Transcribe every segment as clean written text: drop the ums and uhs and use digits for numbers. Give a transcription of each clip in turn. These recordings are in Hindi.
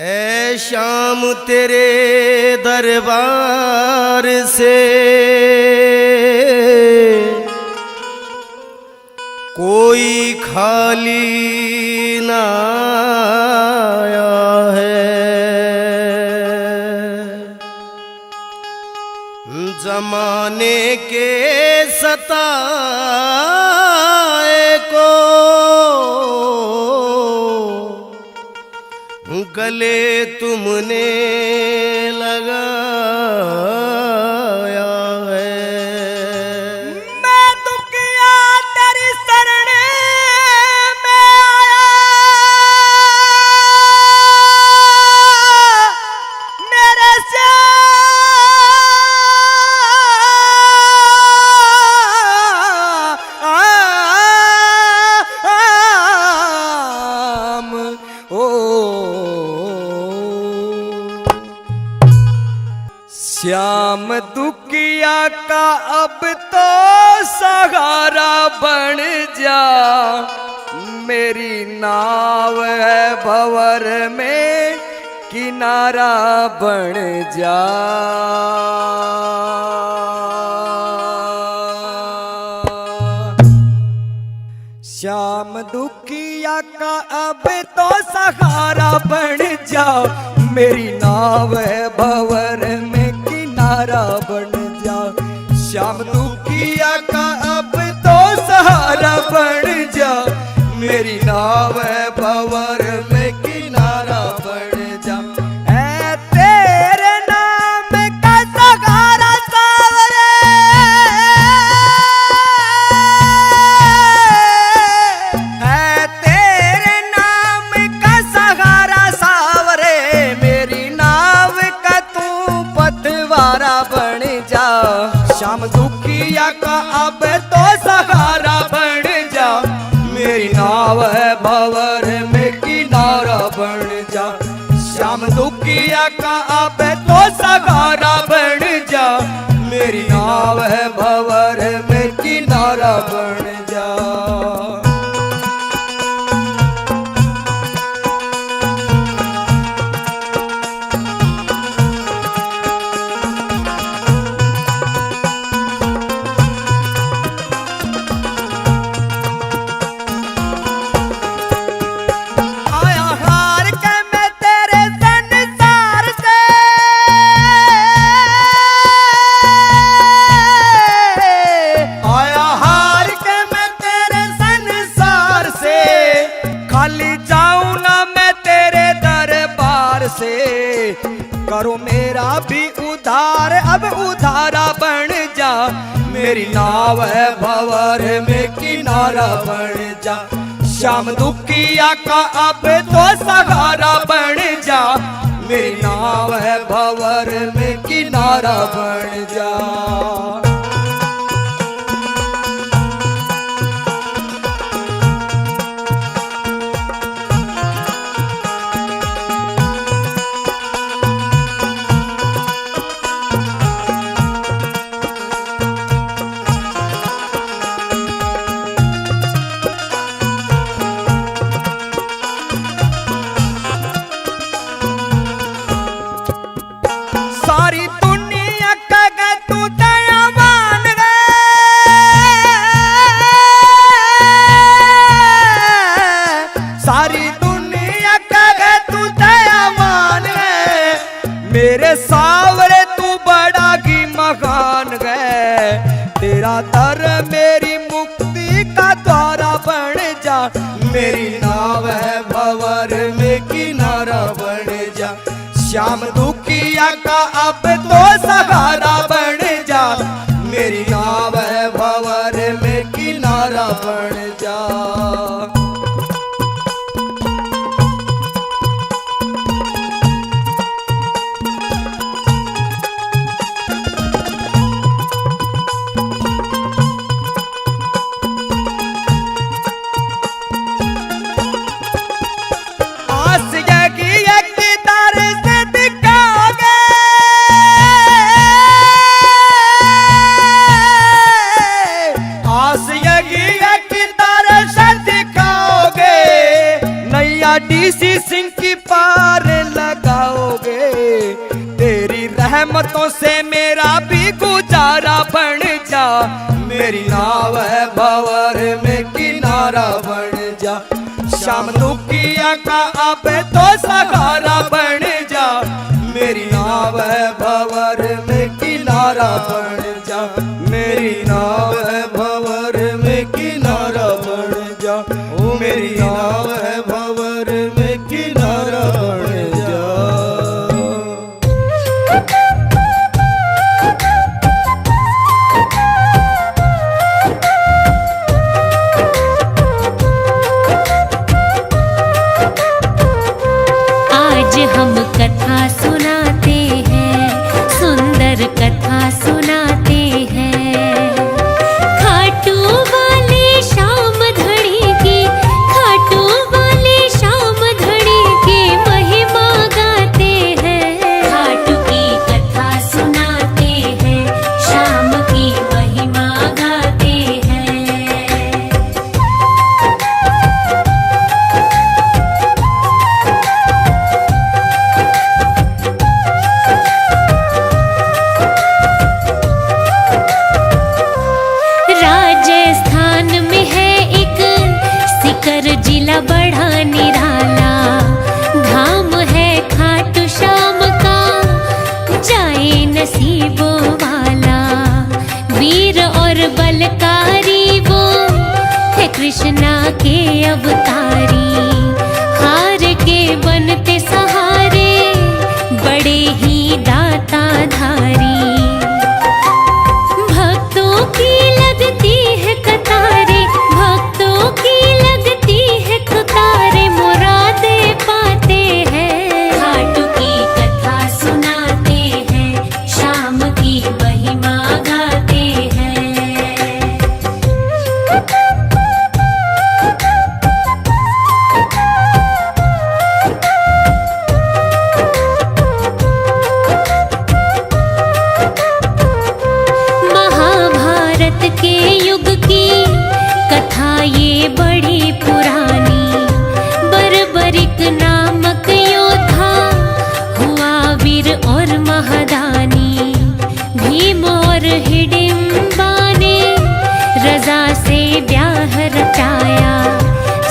ऐ शाम तेरे दरबार से कोई खाली ना आया है। जमाने के सताए को गले तुमने लगाया है। मैं दुखिया तेरी शरण में आया, मेरे श्याम ओ श्याम दुखिया का अब तो सहारा बन जा, मेरी नाव है भंवर में किनारा बन जा। श्याम दुखिया का अब तो सहारा बन जाओ, मेरी नाव है भंवर में किनारा बन जाओ। श्याम दुखिया का अब तो सहारा बन जाओ, मेरी नाव है भंवर में किनारा बन जाओ। ऐ तेरे नाम का सहारा सावरे, ऐ तेरे नाम का सहारा सावरे, मेरी नाव का तू पतवारा बन जा। श्याम दुखिया का अब तो सहारा बन जा, मेरी नाव है भंवर में किनारा बन जा। श्याम दुखिया का अब तो सहारा बन जा, मेरी नाव है भंवर में किनारा बन जा। करो मेरा भी उधार, अब उधारा बन जा, मेरी नाव है भंवर में किनारा बन जा। श्याम दुखिया का अब तो सहारा बन जा, मेरी नाव है भंवर में किनारा बन जा। सारी दुनिया का तू दयावान है, सारी दुनिया का तू दयावान है, मेरे सावरे तू बड़ा ही महान है। तेरा दर मेरी मुक्ति का द्वारा बन जा, मेरी नाव है भंवर में किनारा बन जा। श्याम दुखिया का अब तो सहारा बन जा, मेरी नाव है भंवर में किनारा बन जा। बातों से मेरा भी गुजारा बन जा। मेरी नाव है भंवर में किनारा बन जा। शाम दुखिया का अब तो सहारा बन जा। मेरी नाव है भंवर में किनारा बन जा। मेरी नाव है भंवर में किनारा बन जा। ओ मेरी नाव है भंवर में किनारा बन जा। आज हम कथा सुनाते हैं, सुंदर कथा सुनाते हैं। खाटू वाले शाम धड़ी की, खाटू वाले शाम धड़ी की महिमा गाते हैं। खाटू की कथा सुनाते हैं, शाम की महिमा गाते हैं। राजस्थान में है एक सीकर जिला बड़ा निराला। धाम है खाटू श्याम का, जाए नसीबों वाला। वीर और बलकारी वो है कृष्णा के अवतारी। हार के बनते सहारे, बड़े ही दाता धारी। भक्तों की लगती है कतारे, भक्तों की लगती है कतारे, मुरादे पाते हैं। खाटू की कथा सुनाते हैं, शाम की महिमा गाते हैं। महाभारत के युग की कथा ये बड़ी पुरानी। बर्बरिक नामक योद्धा हुआ वीर और महादानी। भीम और हिडिंबा ने रजा से ब्याह रचाया।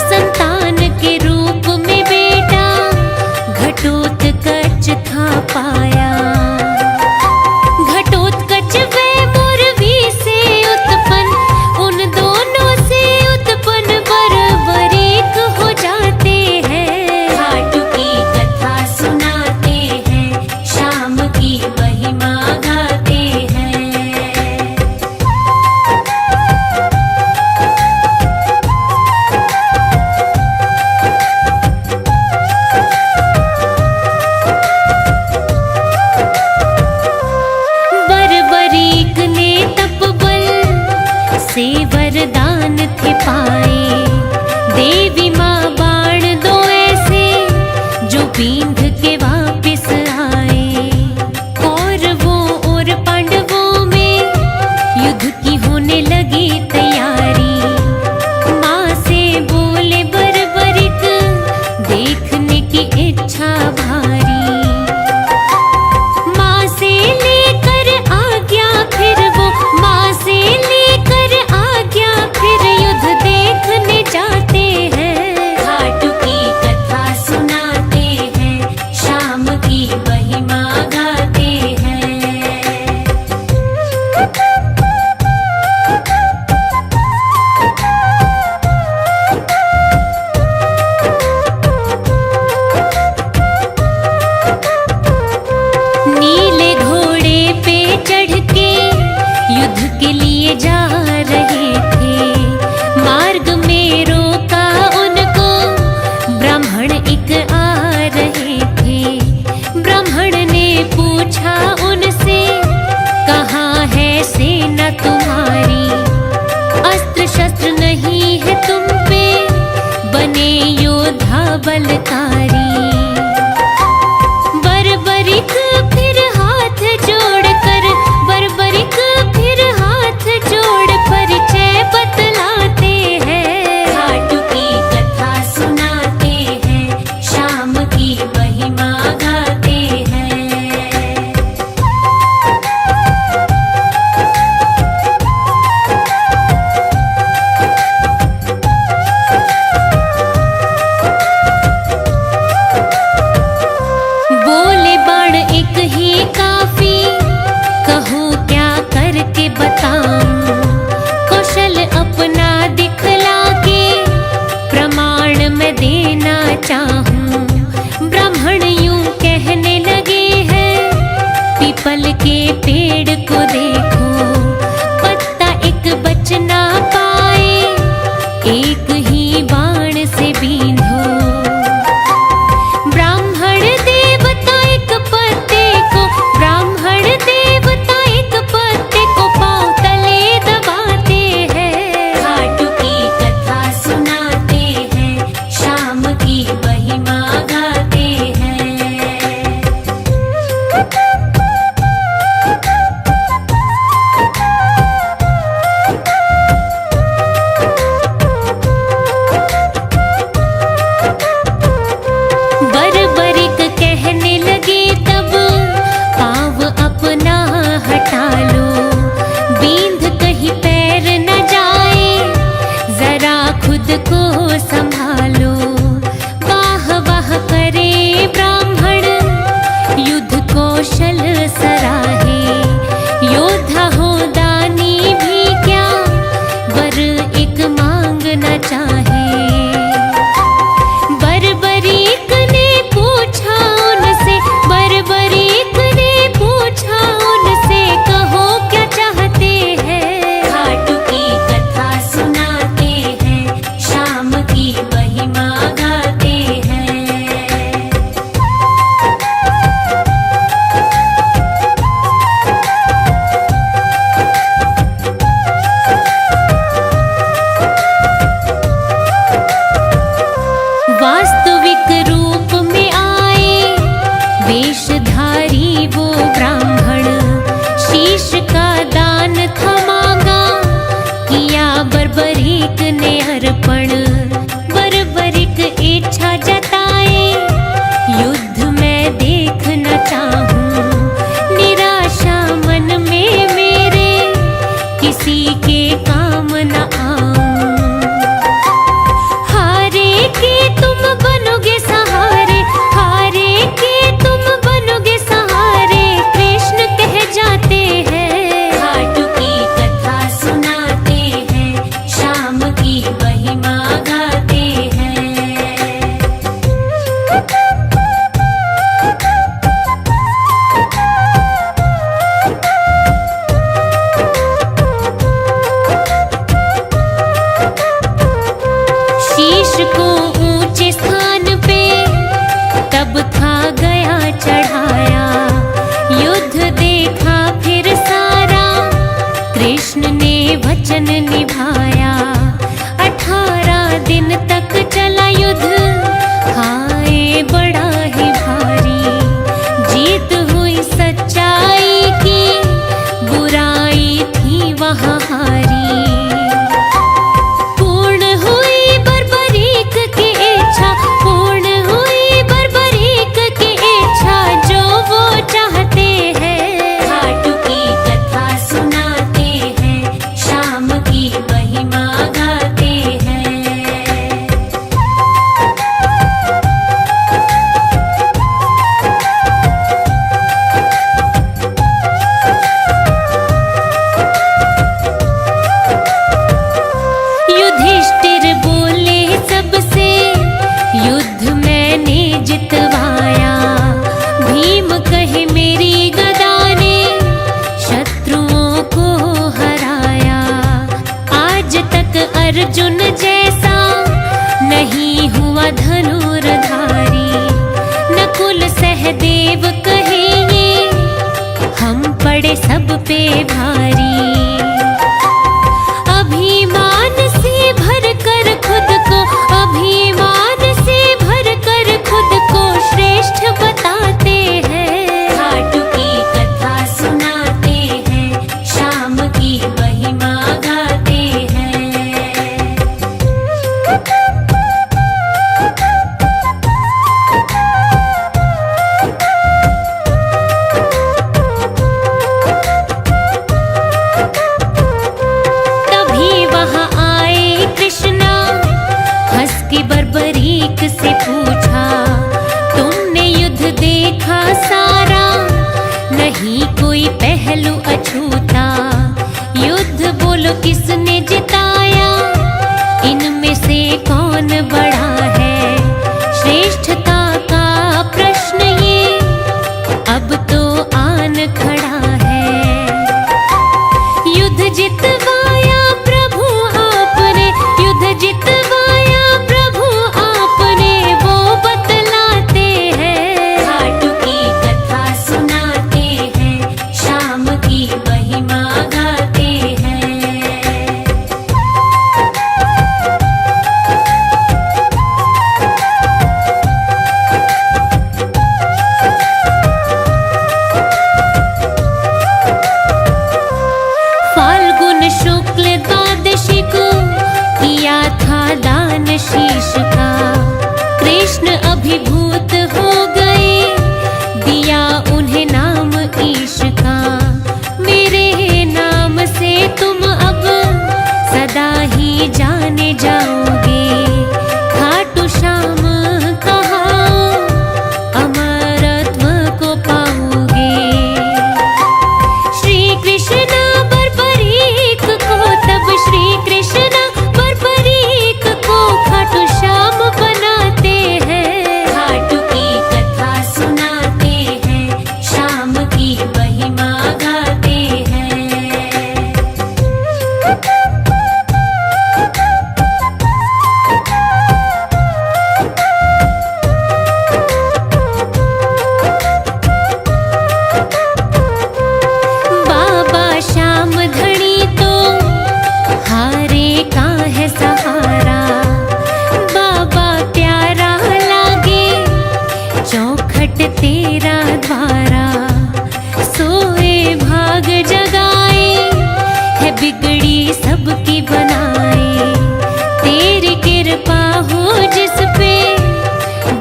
संतान के रूप में बेटा घटोत्कच था पाया। घटोत्कच वे मोरवी से उत्पन्न, उन दोनों से उत्पन्न बर्बरीक हो जाते हैं। खाटू की कथा सुनाते हैं, शाम की महिमा गाते हैं। बर्बरीक ने तपबल से वरदान थे पाए। देवी माँ बाण दो ऐसे जो बींध के वापिस आए। कौरवों और पांडवों में युद्ध की होने लगी तैयारी। माँ से बोले बर्बरिक, देखने की इच्छा भारी। माँ से लेकर आज्ञा फिर वो, माँ से लेकर आज्ञा फिर युद्ध देखने जाते हैं। खाटू की कथा सुनाते हैं, शाम की महिमा गाते हैं। नीले घोड़े पे चढ़ के युद्ध के लिए जा रहे थे। मार्ग में रोका उनको ब्राह्मण एक आ रहे थे। ब्राह्मण ने कहने लगे हैं, पीपल के पेड़ को देखो, पत्ता एक बच ना पाए, एक ही बाण से बींधो। ब्राह्मण देवता एक पत्ते को, ब्राह्मण देवता एक पत्ते को पांव तले दबाते हैं। खाटू की कथा सुनाते हैं, शाम की महिमा गाते हैं। बरबरिक कहने लगे तब, पाँव अपना हटा लो, बींध कहीं पैर न जाए, जरा खुद को संभालो। वाह वाह करे ब्राह्मण, युद्ध कौशल सराहे, योद्धा हो दानी भी क्या, वर एक मांग न चाहे। बरबरीक ने पूछा उनसे, बरबरीक ने पूछा उनसे, कहो क्या चाहते हैं। खाटू की कथा सुनाते हैं, शाम की महिमा गाते हैं। वास्तविक रूप में आए, वेशधारी वो ब्राह्मण, शीश का दान था मांगा, किया बरबरीक ने अर्पण। बरबरीक इच्छा जताए, युद्ध में देखना चाहूं, निराशा मन में मेरे, किसी के काम न आऊं। हारे के तुम बनोगे सहारे, हारे के तुम बनोगे सहारे, कृष्ण कह जाते हैं। खाटू की कथा सुनाते हैं, शाम की महिमा गाते हैं। शीश को ऊंचे स्थान पे तब था गया चढ़ाया, युद्ध देखा फिर सारा, कृष्ण ने वचन निभाया। 18 दिन तक चला युद्ध, हाय बड़ा ही भारी, जीत हुई सच्चाई की, बुराई थी वहाँ हारी। पूर्ण हुई बरबरीक की इच्छा, पूर्ण हुई बरबरीक की इच्छा, जो वो चाहते हैं। खाटू की कथा सुनाते हैं, शाम की महिमा गाते हैं। युधिष्ठिर बोले सबसे, युद्ध मैंने जितवाया, भीम कहे मेरी गदा ने, शत्रुओं को हराया। आज तक अर्जुन जैसा नहीं हुआ धनुर्धारी, नकुल सहदेव कहे ये, हम पड़े सब पे भारी। अभिमान से भर कर खुद को, अभिमान से भर कर खुद को श्रेष्ठ बताते हैं। खाटू की कथा सुनाते हैं, शाम की महिमा गाते हैं। बड़ा है। श्रेष्ठता का प्रश्न ये नित्य तेरा द्वारा, सोए भाग जगाए, है बिगड़ी सबकी बनाए। तेरी कृपा हो जिस पे,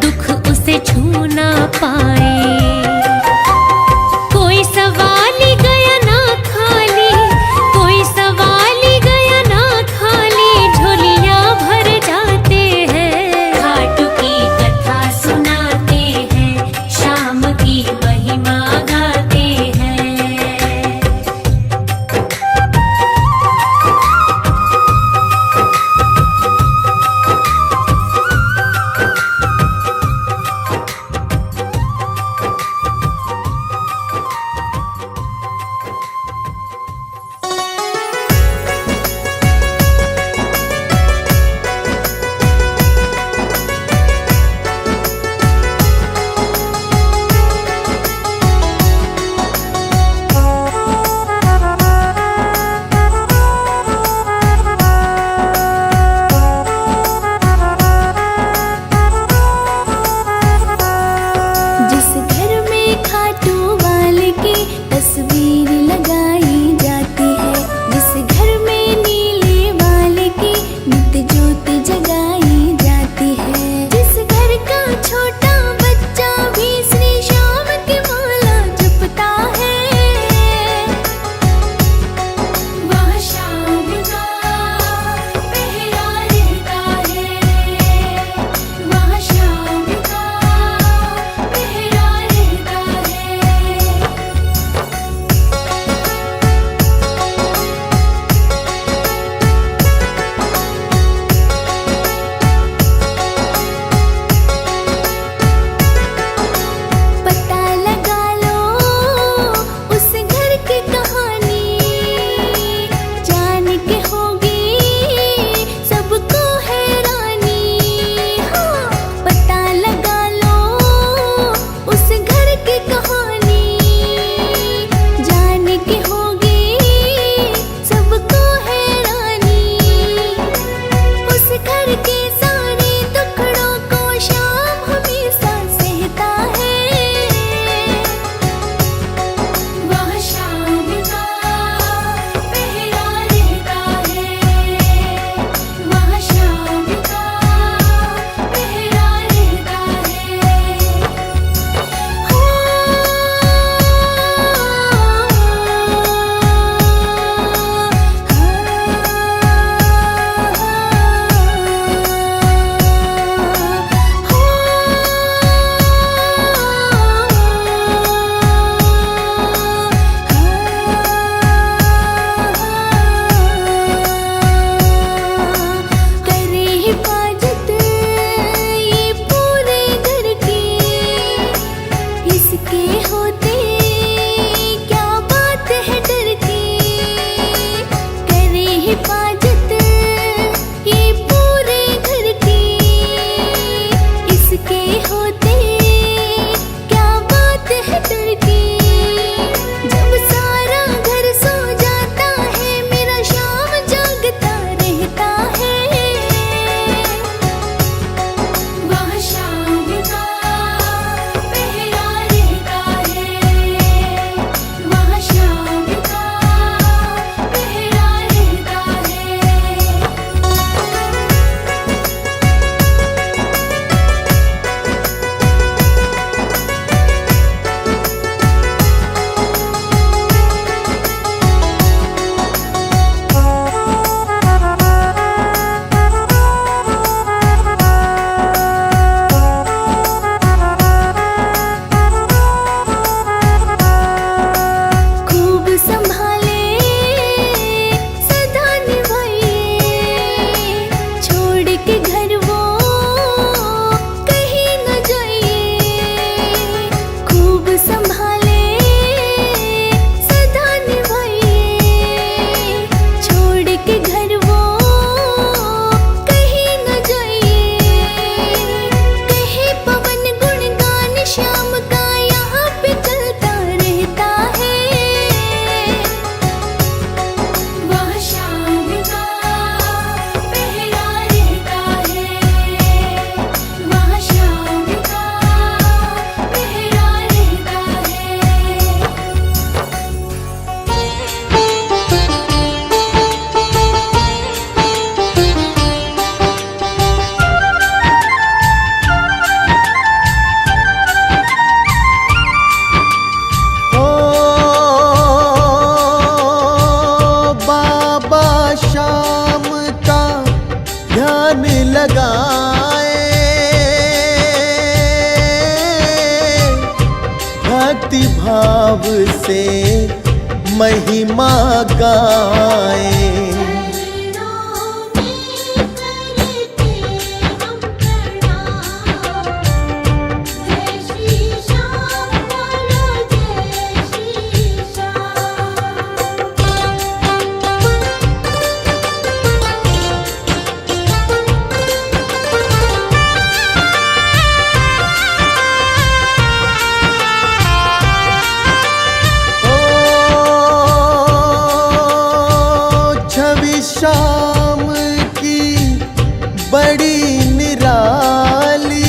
दुख उसे छू ना पाए। कोई सवाल ही गया ना खाली, कोई सवाल ही गया ना खाली, झोलियां भर जाते हैं। घाट की कथा सुनाते हैं, शाम की महिमा गाते हैं। जिस घर में खाटू वाले की तस्वीर लगाई जाती है, जिस घर में नीले वाले की नित्य ज्योति जगाई जाती है, जिस घर का छोटा बच्चा भी श्री श्याम की माला जपता है, वहाँ श्याम का पहरा रहता है, वहाँ श्याम का पहरा रहता है। पता लगा लो उस घर की कहानी, जान के होगी सबको हैरानी। हाँ, पता लगा लो उस घर की कहानी, जान के होगी सबको हैरानी। उस घर के सारे दुखड़ों को श्याम हमेशा सहता है, वहाँ श्याम का पहरा रहता है, वहाँ श्याम का पहरा रहता है। करे हिफाजत ये पूरे घर की, इसके होते क्या बात है डर की। करे हिफाजत ये पूरे घर की, इसके होते क्या बात है डर की। जब सारा घर सो जाता है, मेरा श्याम जागता रहता है, वहाँ श्याम का पहरा रहता है, भक्ति भाव से महिमा गाए। शाम की बड़ी निराली,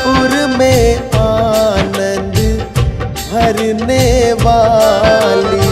पुर में आनंद भरने वाली।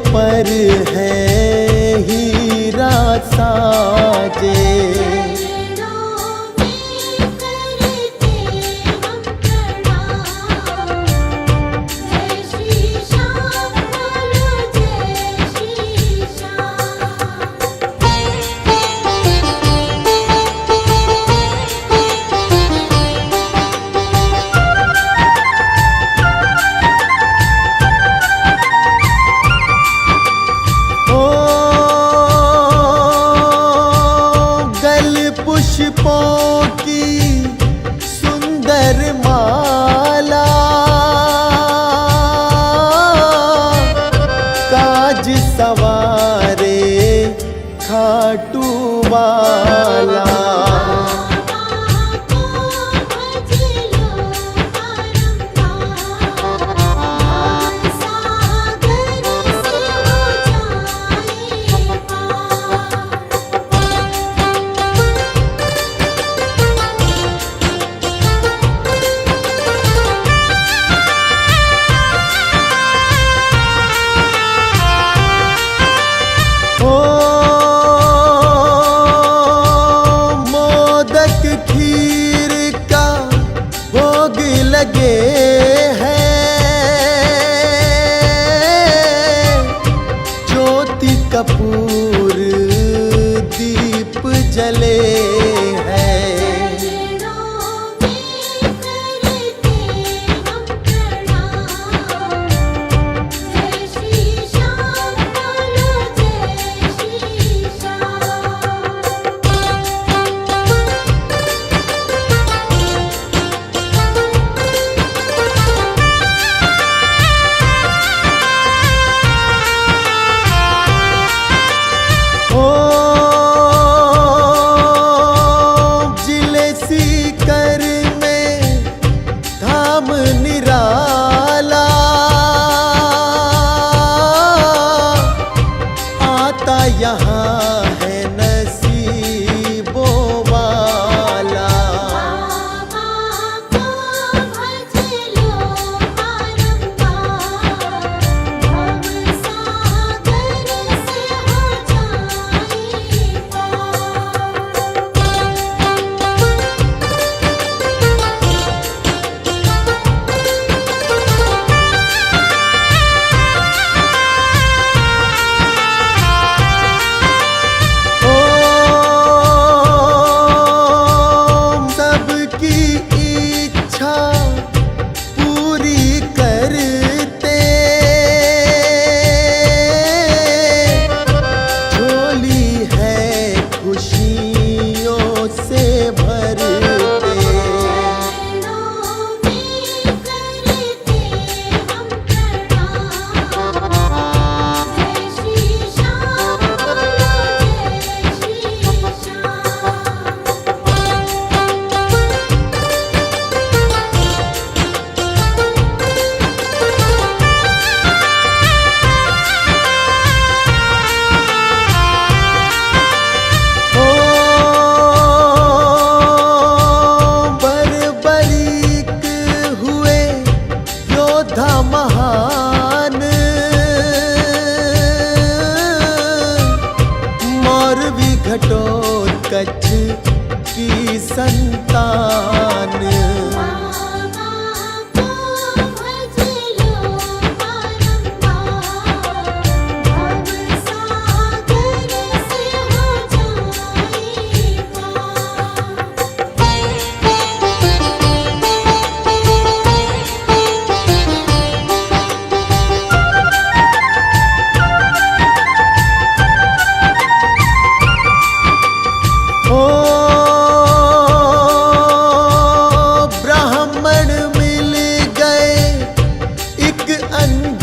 पर है हीरा साजे। पुष्पों की सुंदर माला, काज सवारे खाटू वाला।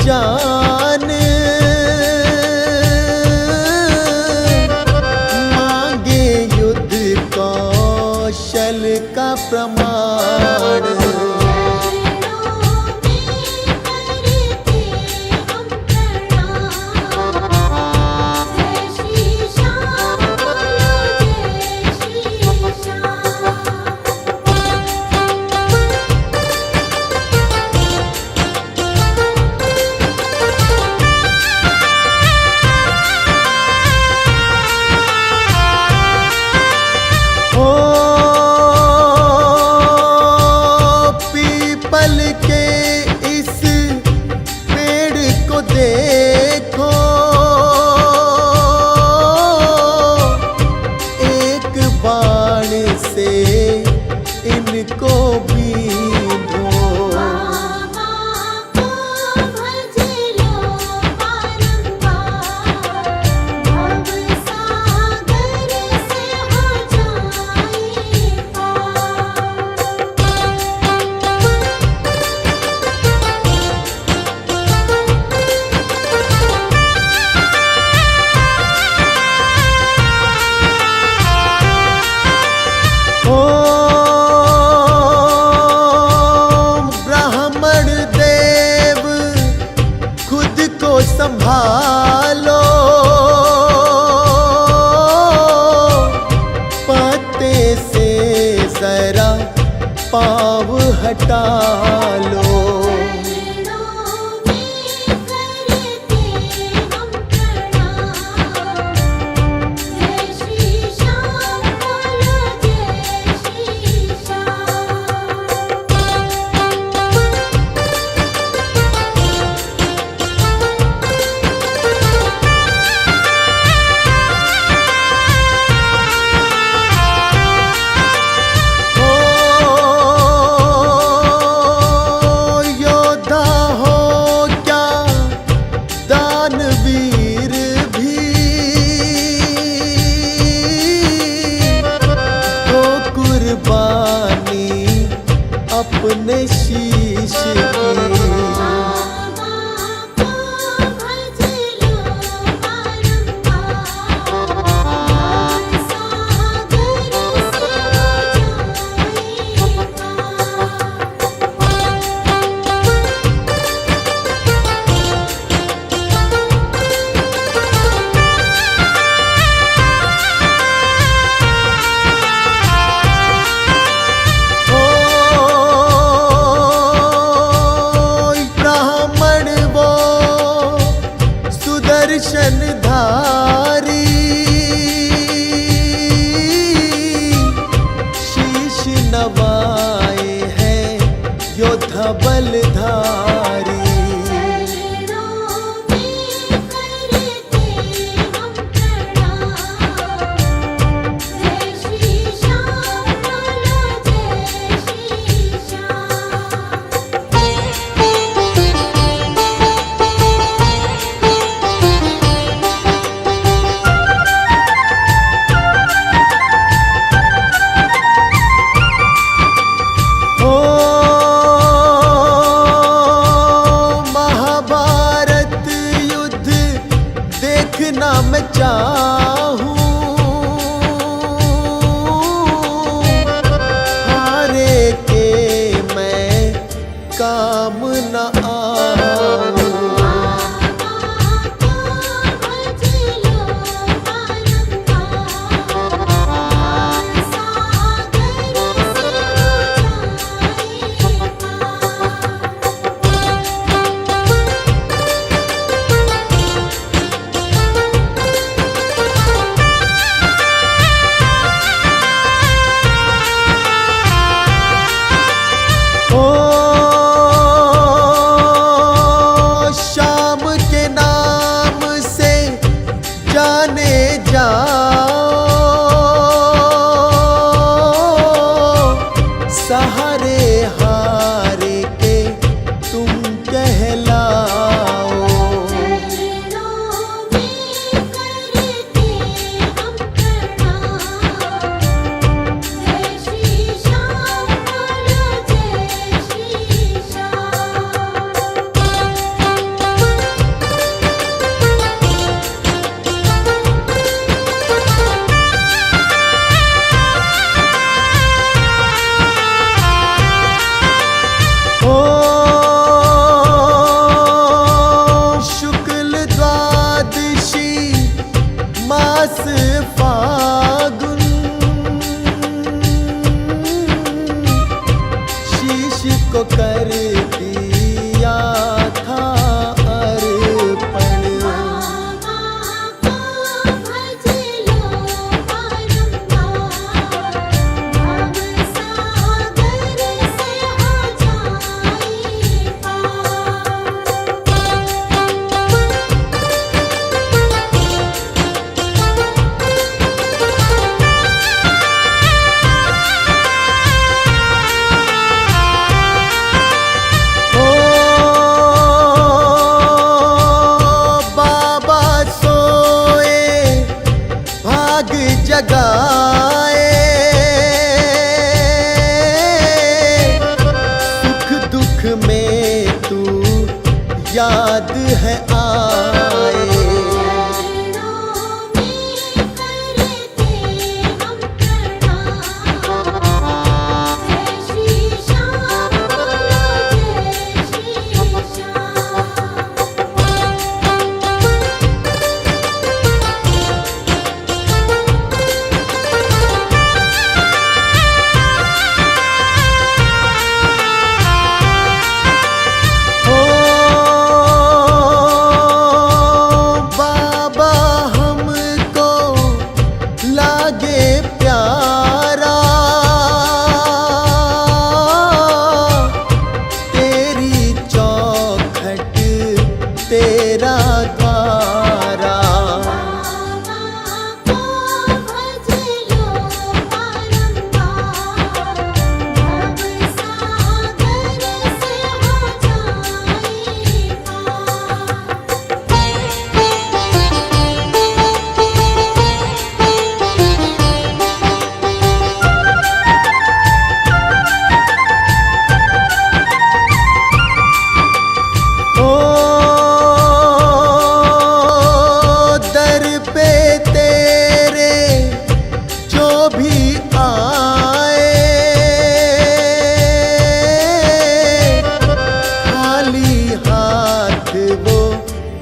जान मांगे युद्ध कौशल का प्रमाण। पीपल के इस पेड़ को देखो, एक बाण से इनको बींधो। संभालो पत्ते से जरा पाँव हटा लो। अपने शीश की धारी शीश नवाए हैं योद्धा बलधारी। देखना मैं चाहूं हारे के मैं काम न आऊं। याद है आए।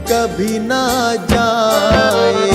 कभी ना जाए।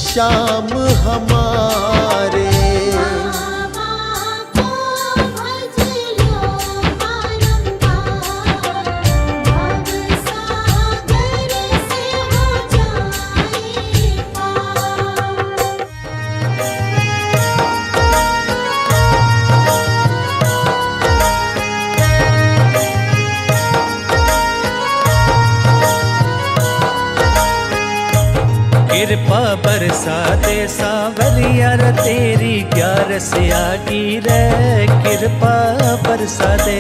श्याम हमारे कृपा बरसा दे सावरिया रे तेरी ग्यारस आगी रे। कृपा बरसा दे,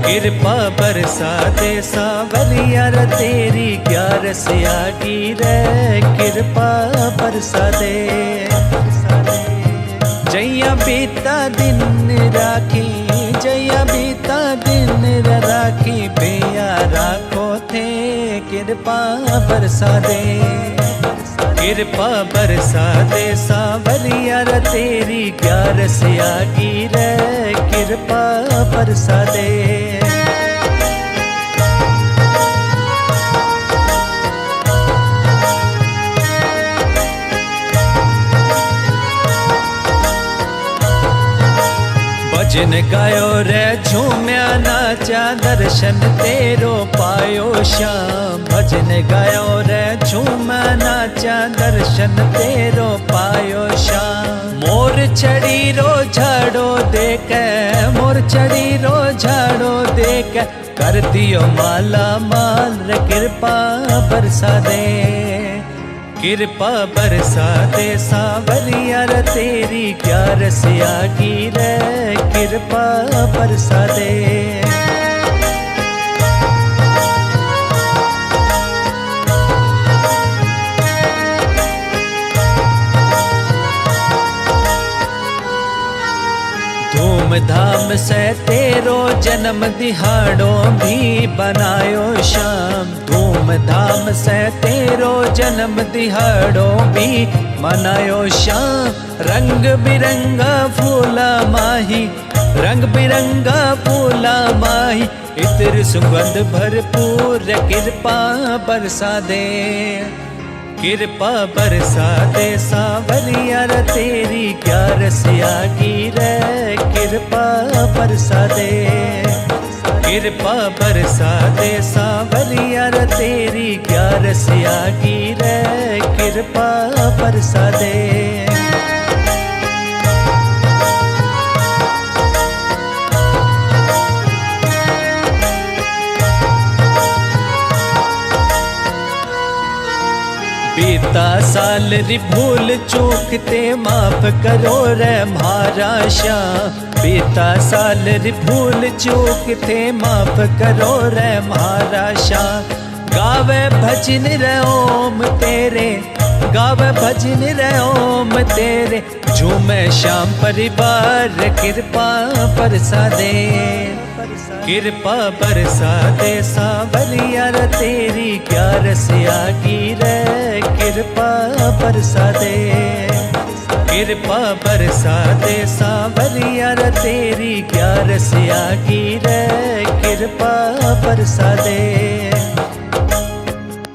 कृपा बरसा दे सावरिया रे तेरी ग्यारस आगी रे। कृपा बरसा दे, जैया बीता दिन राखी, जैया बीता दिन राखी बेया राखो थे। कृपा बरसा दे, कृपा बरसा दे सावरिया रे तेरी ग्यारस आगी रे। कृपा बरसा दे, भजन गायो रे झूम्या नाचा दर्शन तेरो पायो श्याम। भजन गायो रे झूम्या नाचा दर्शन तेरो पायो श्याम। मोर चढ़ी रो झाड़ो देख, मोर चढ़ी रो झाड़ो देख कर दियो माला माल रे। कृपा बरसा दे, कृपा बरसा दे सावरिया रे तेरी ग्यारस आगी रे। कृपा बरसा दे, धूमधाम से तेरो जन्म दिहाड़ो भी बनायो श्याम। धूमधाम से तेरो जन्म दिहाड़ो भी मनायो श्याम। रंग बिरंगा फूला माही, रंग बिरंगा फूला माही इत्र सुगंध भरपूर। कृपा बरसा दे, कृपा बरसा दे सावरिया रे तेरी ग्यारस आगी रे। कृपा बरसा दे, कृपा बरसा दे सांवरिया रे तेरी क्या रसिया की रे कृपा बरसा दे। बीता साल री भूल चूक ते माफ करो रे महाराशा। बीता साल री भूल चूक ते माफ करो रे महाराशा। गावे भजन रे ओम तेरे, गावे भजन रे ओम तेरे, झूमे श्याम परिवार कृपा बरसा दे। कृपा बरसा दे सांवरिया रे तेरी क्या रसिया की रे कृपा बरसा दे। कृपा बरसा दे सांवरिया रे तेरी क्या रसिया की रे कृपा बरसा दे।